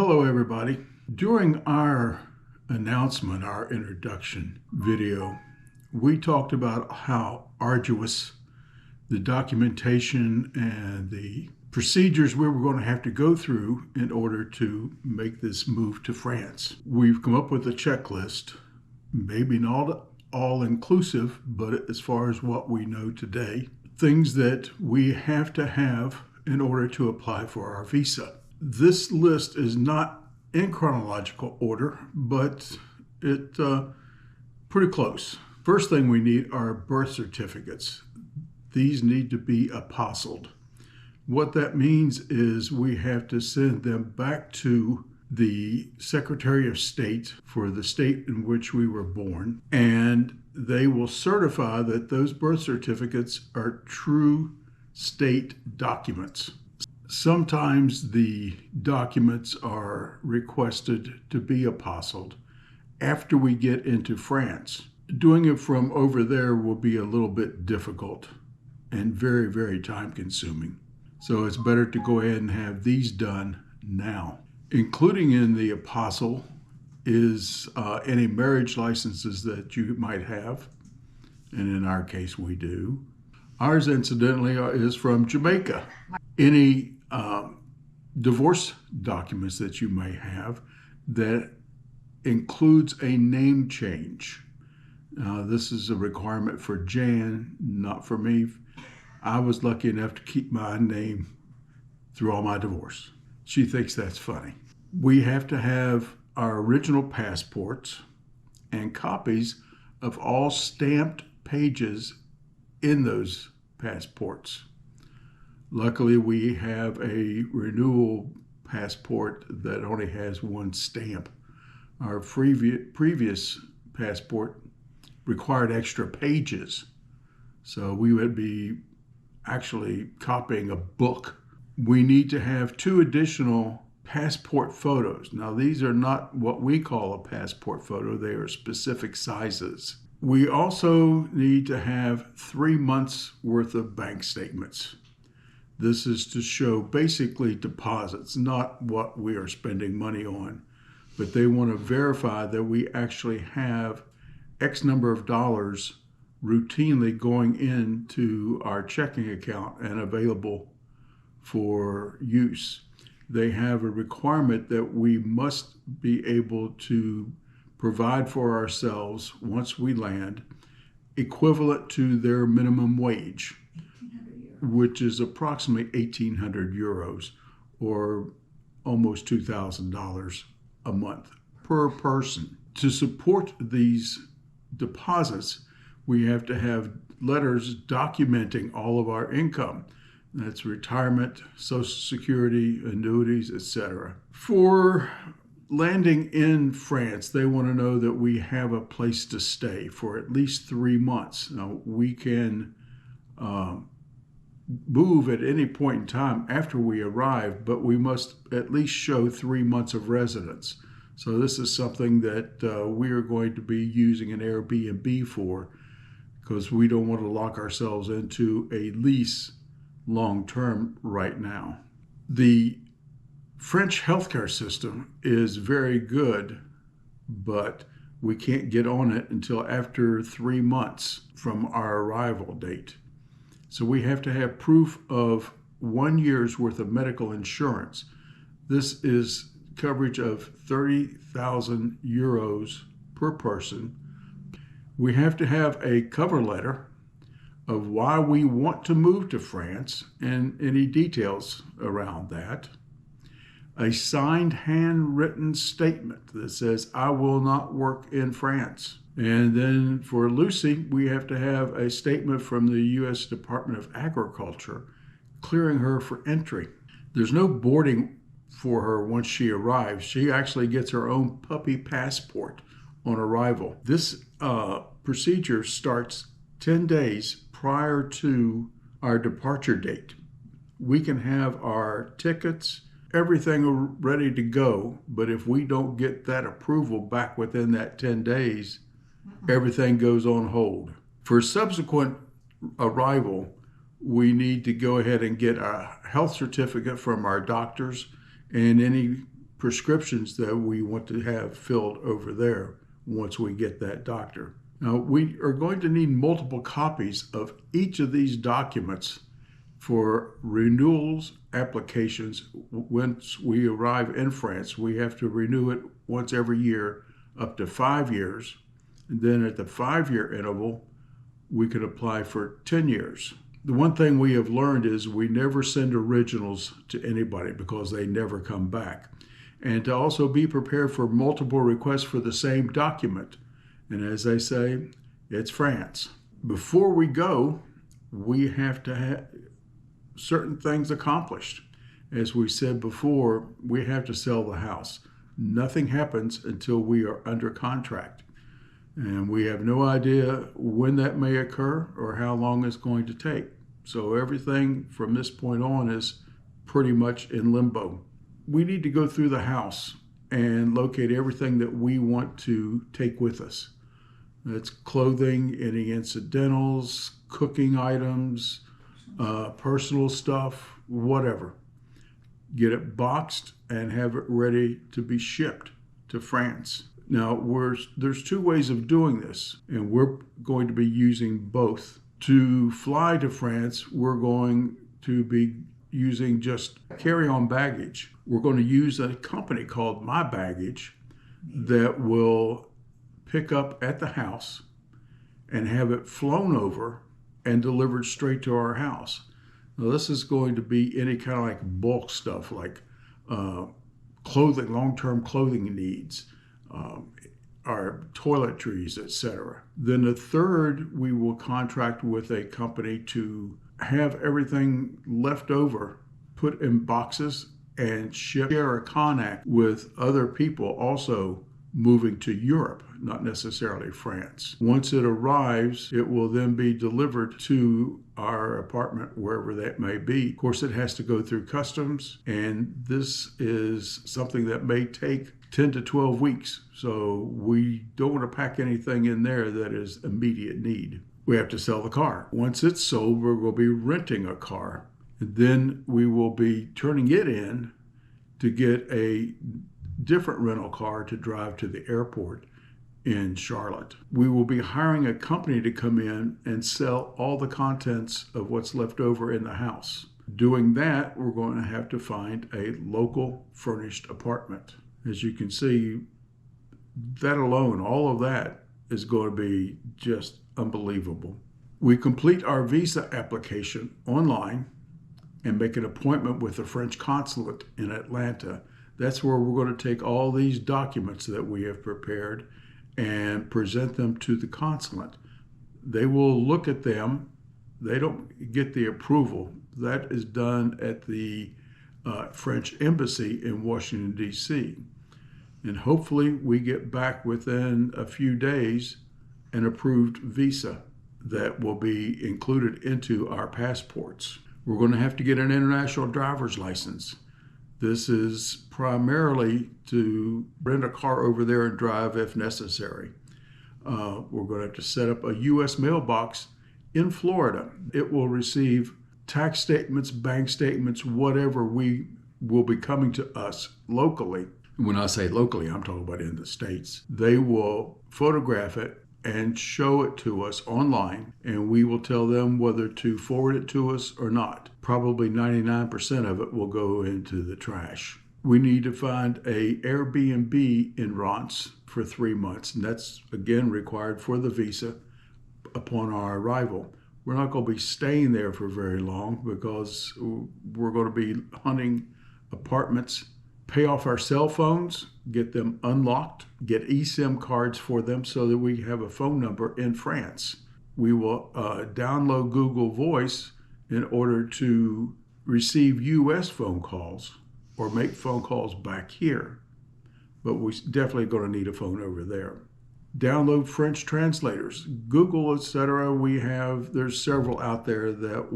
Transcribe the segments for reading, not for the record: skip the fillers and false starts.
Hello, everybody. During our announcement, our introduction video, we talked about how arduous the documentation and the procedures we were going to have to go through in order to make this move to France. We've come up with a checklist, maybe not all inclusive, but as far as what we know today, things that we have to have in order to apply for our visa. This list is not in chronological order, but it's pretty close. First thing we need are birth certificates. These need to be apostilled. What that means is we have to send them back to the Secretary of State for the state in which we were born, and they will certify that those birth certificates are true state documents. Sometimes the documents are requested to be apostilled after we get into France. Doing it from over there will be a little bit difficult and very, very time consuming. So it's better to go ahead and have these done now. Including in the apostle is any marriage licenses that you might have, and in our case we do. Ours, incidentally, is from Jamaica. Any divorce documents that you may have that includes a name change. This is a requirement for Jan, not for me. I was lucky enough to keep my name through all my divorce. She thinks that's funny. We have to have our original passports and copies of all stamped pages in those passports. Luckily, we have a renewal passport that only has one stamp. Our previous passport required extra pages, so we would be actually copying a book. We need to have 2 additional passport photos. Now, these are not what we call a passport photo. They are specific sizes. We also need to have 3 months worth of bank statements. This is to show basically deposits, not what we are spending money on, but they want to verify that we actually have X number of dollars routinely going into our checking account and available for use. They have a requirement that we must be able to provide for ourselves once we land, equivalent to their minimum wage, which is approximately 1,800 euros or almost $2,000 a month per person. To support these deposits, we have to have letters documenting all of our income. That's retirement, Social Security, annuities, etc. For landing in France, they want to know that we have a place to stay for at least 3 months. Now, we can move at any point in time after we arrive, but we must at least show 3 months of residence. So this is something that we are going to be using an Airbnb for, because we don't want to lock ourselves into a lease long-term right now. The French healthcare system is very good, but we can't get on it until after 3 months from our arrival date. So we have to have proof of 1 year's worth of medical insurance. This is coverage of 30,000 euros per person. We have to have a cover letter of why we want to move to France and any details around that. A signed handwritten statement that says, I will not work in France. And then for Lucy, we have to have a statement from the U.S. Department of Agriculture clearing her for entry. There's no boarding for her once she arrives. She actually gets her own puppy passport on arrival. This procedure starts 10 days prior to our departure date. We can have our tickets, everything ready to go, but if we don't get that approval back within that 10 days, everything goes on hold. For subsequent arrival, we need to go ahead and get a health certificate from our doctors and any prescriptions that we want to have filled over there once we get that doctor. Now, we are going to need multiple copies of each of these documents for renewals applications. Once we arrive in France, we have to renew it once every year, up to 5 years. And then at the 5-year interval, we could apply for 10 years. The one thing we have learned is we never send originals to anybody because they never come back. And to also be prepared for multiple requests for the same document. And as they say, it's France. Before we go, we have to have certain things accomplished. As we said before, we have to sell the house. Nothing happens until we are under contract. And we have no idea when that may occur or how long it's going to take. So everything from this point on is pretty much in limbo. We need to go through the house and locate everything that we want to take with us. That's clothing, any incidentals, cooking items, personal stuff, whatever. Get it boxed and have it ready to be shipped to France. Now, there's 2 ways of doing this, and we're going to be using both. To fly to France, we're going to be using just carry-on baggage. We're going to use a company called My Baggage that will pick up at the house and have it flown over and delivered straight to our house. Now, this is going to be any kind of like bulk stuff, like clothing, long-term clothing needs, our toiletries, etc. Then the third, we will contract with a company to have everything left over, put in boxes, and share a contact with other people also moving to Europe, not necessarily France. Once it arrives, it will then be delivered to our apartment, wherever that may be. Of course, it has to go through customs, and this is something that may take 10 to 12 weeks. So we don't want to pack anything in there that is immediate need. We have to sell the car. Once it's sold, we're going to be renting a car. And then we will be turning it in to get a different rental car to drive to the airport in Charlotte. We will be hiring a company to come in and sell all the contents of what's left over in the house. Doing that, we're going to have to find a local furnished apartment. As you can see, that alone, all of that is going to be just unbelievable. We complete our visa application online and make an appointment with the French consulate in Atlanta. That's where we're going to take all these documents that we have prepared and present them to the consulate. They will look at them. They don't get the approval. That is done at the French embassy in Washington, D.C. And hopefully we get back within a few days an approved visa that will be included into our passports. We're going to have to get an international driver's license. This is primarily to rent a car over there and drive if necessary. We're going to have to set up a U.S. mailbox in Florida. It will receive tax statements, bank statements, whatever will be coming to us locally. When I say locally, I'm talking about in the States. They will photograph it and show it to us online, and we will tell them whether to forward it to us or not. Probably 99% of it will go into the trash. We need to find a Airbnb in Reims for 3 months, and that's again required for the visa upon our arrival. We're not going to be staying there for very long because we're going to be hunting apartments, pay off our cell phones, get them unlocked, get eSIM cards for them so that we have a phone number in France. We will download Google Voice in order to receive U.S. phone calls or make phone calls back here. But we're definitely going to need a phone over there. Download French translators, Google, etc. There's several out there that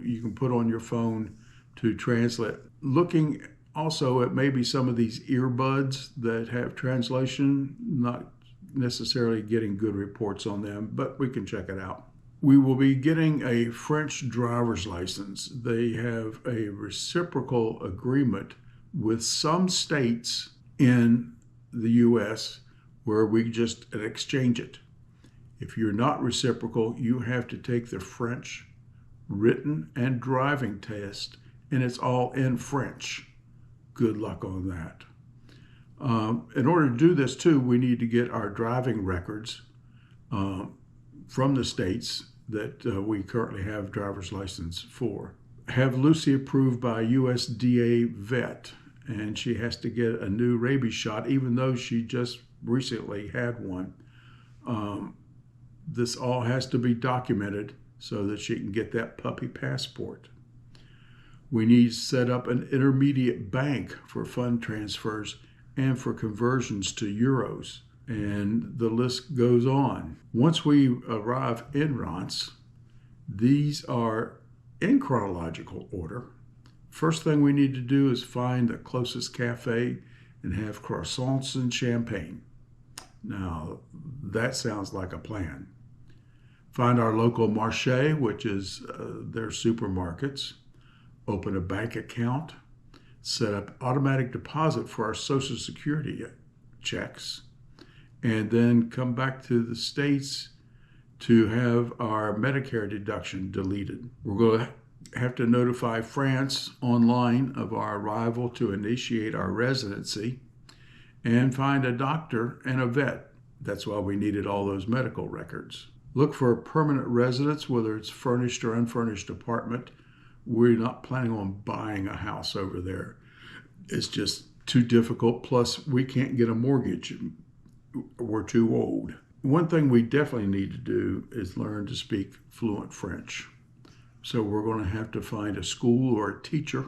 you can put on your phone to translate. Looking also at maybe some of these earbuds that have translation, not necessarily getting good reports on them, but we can check it out. We will be getting a French driver's license. They have a reciprocal agreement with some states in the U.S. where we just exchange it. If you're not reciprocal, you have to take the French written and driving test, and it's all in French. Good luck on that. In order to do this too, we need to get our driving records from the states that we currently have driver's license for. Have Lucy approved by USDA vet, and she has to get a new rabies shot even though she just recently had one. This all has to be documented so that she can get that puppy passport. We need to set up an intermediate bank for fund transfers and for conversions to euros, and the list goes on. Once we arrive in Reims, these are in chronological order. First thing we need to do is find the closest cafe and have croissants and champagne. Now, that sounds like a plan. Find our local marché, which is their supermarkets. Open a bank account. Set up automatic deposit for our Social Security checks. And then come back to the States to have our Medicare deduction deleted. We're going to have to notify France online of our arrival to initiate our residency and find a doctor and a vet. That's why we needed all those medical records. Look for a permanent residence, whether it's furnished or unfurnished apartment. We're not planning on buying a house over there. It's just too difficult. Plus, we can't get a mortgage. We're too old. One thing we definitely need to do is learn to speak fluent French. So we're going to have to find a school or a teacher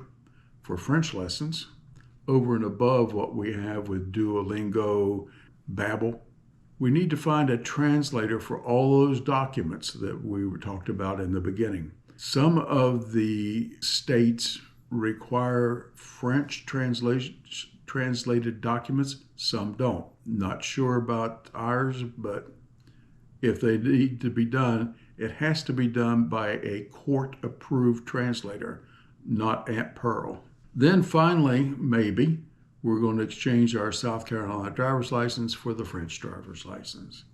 for French lessons over and above what we have with Duolingo, Babbel. We need to find a translator for all those documents that we were talked about in the beginning. Some of the states require French translated documents, some don't. Not sure about ours, but if they need to be done, it has to be done by a court-approved translator, not Aunt Pearl. Then finally, maybe, we're going to exchange our South Carolina driver's license for the French driver's license.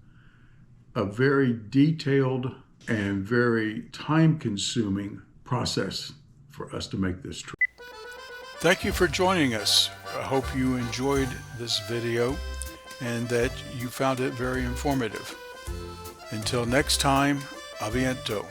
A very detailed and very time-consuming process for us to make this trip. Thank you for joining us. I hope you enjoyed this video and that you found it very informative. Until next time, a bientôt.